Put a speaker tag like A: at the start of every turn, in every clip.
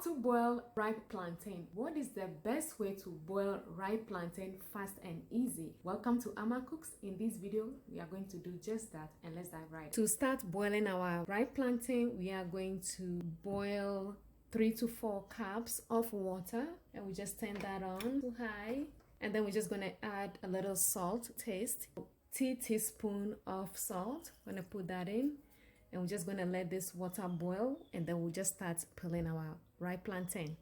A: How to boil ripe plantain. What is the best way to boil ripe plantain fast and easy? Welcome to Ama Cooks. In this video, we are going to do just that, and let's dive right. To start boiling our ripe plantain, we are going to boil 3 to 4 cups of water, and we just turn that on to high, and then we're just going to add a little salt taste, teaspoon of salt. I'm going to put that in, and we're just going to let this water boil, and then we'll just start peeling our ripe plantain.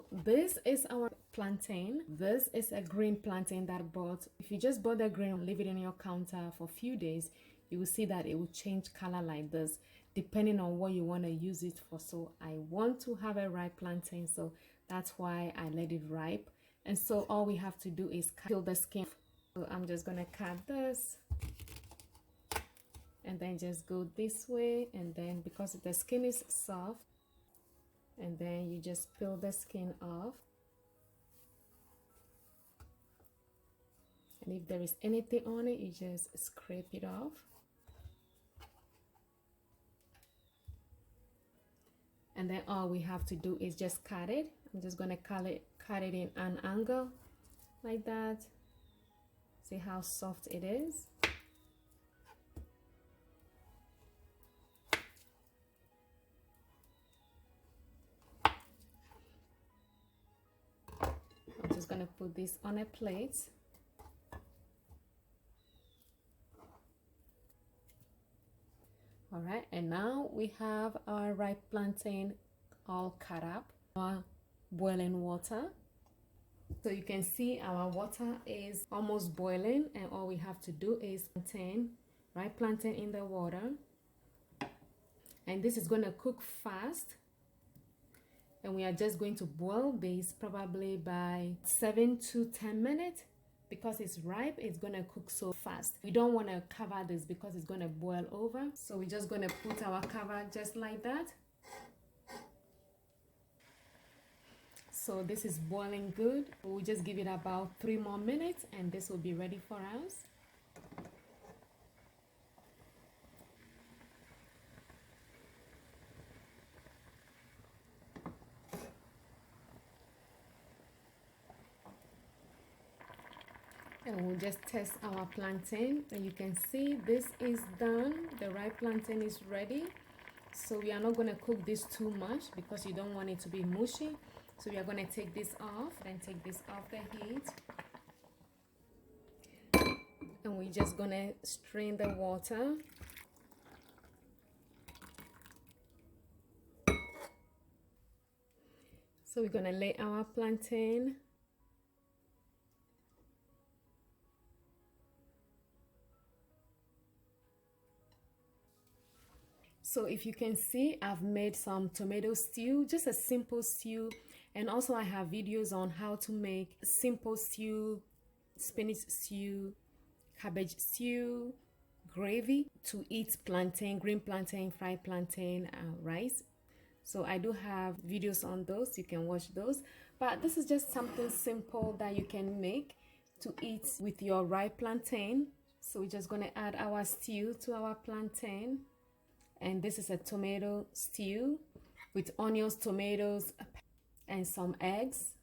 A: This is our plantain. This is a green plantain that I bought. If you just bought the green, leave it in your counter for a few days, you will see that it will change color like this depending on what you want to use it for. So I want to have a ripe plantain, so that's why I let it ripe. And so all we have to do is peel the skin. So I'm just gonna cut this and then just go this way, and then because the skin is soft, and then you just peel the skin off. And if there is anything on it, you just scrape it off. And then all we have to do is just cut it. I'm just gonna cut it in an angle like that. See how soft it is. I'm just gonna put this on a plate. All right, and now we have our ripe plantain all cut up, our boiling water. So you can see our water is almost boiling, and all we have to do is ripe plantain in the water. And this is going to cook fast. And we are just going to boil this probably by 7 to 10 minutes. Because it's ripe, it's going to cook so fast. We don't want to cover this because it's going to boil over. So we're just going to put our cover just like that. So this is boiling good. We'll just give it about 3 more minutes and this will be ready for us. And we'll just test our plantain, and you can see this is done. The ripe plantain is ready. So we are not going to cook this too much because you don't want it to be mushy. So we are going to take this off, then take this off the heat, and we're just going to strain the water. So we're going to lay our plantain. So if you can see, I've made some tomato stew, just a simple stew. And also I have videos on how to make simple stew, spinach stew, cabbage stew, gravy to eat plantain, green plantain, fried plantain, rice. So I do have videos on those, you can watch those. But this is just something simple that you can make to eat with your ripe plantain. So we're just gonna add our stew to our plantain. And this is a tomato stew with onions, tomatoes, and some eggs.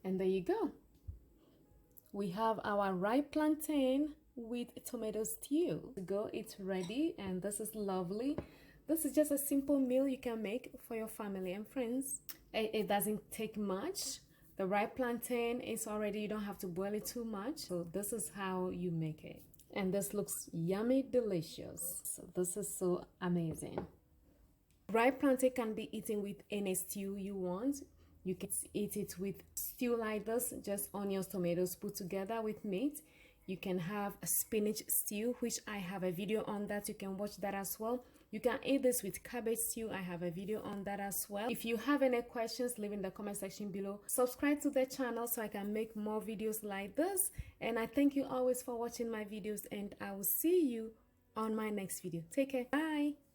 A: And there you go. We have our ripe plantain with tomato stew. It's ready, and this is lovely. This is just a simple meal you can make for your family and friends. It doesn't take much. The ripe plantain is already, you don't have to boil it too much. So this is how you make it. And this looks yummy, delicious. So this is so amazing. Ripe plantain can be eaten with any stew you want. You can eat it with stew like this, just onions, tomatoes put together with meat. You can have a spinach stew, which I have a video on that. You can watch that as well. You can eat this with cabbage stew. I have a video on that as well. If you have any questions, leave in the comment section below. Subscribe to the channel so I can make more videos like this. And I thank you always for watching my videos, and I will see you on my next video. Take care. Bye.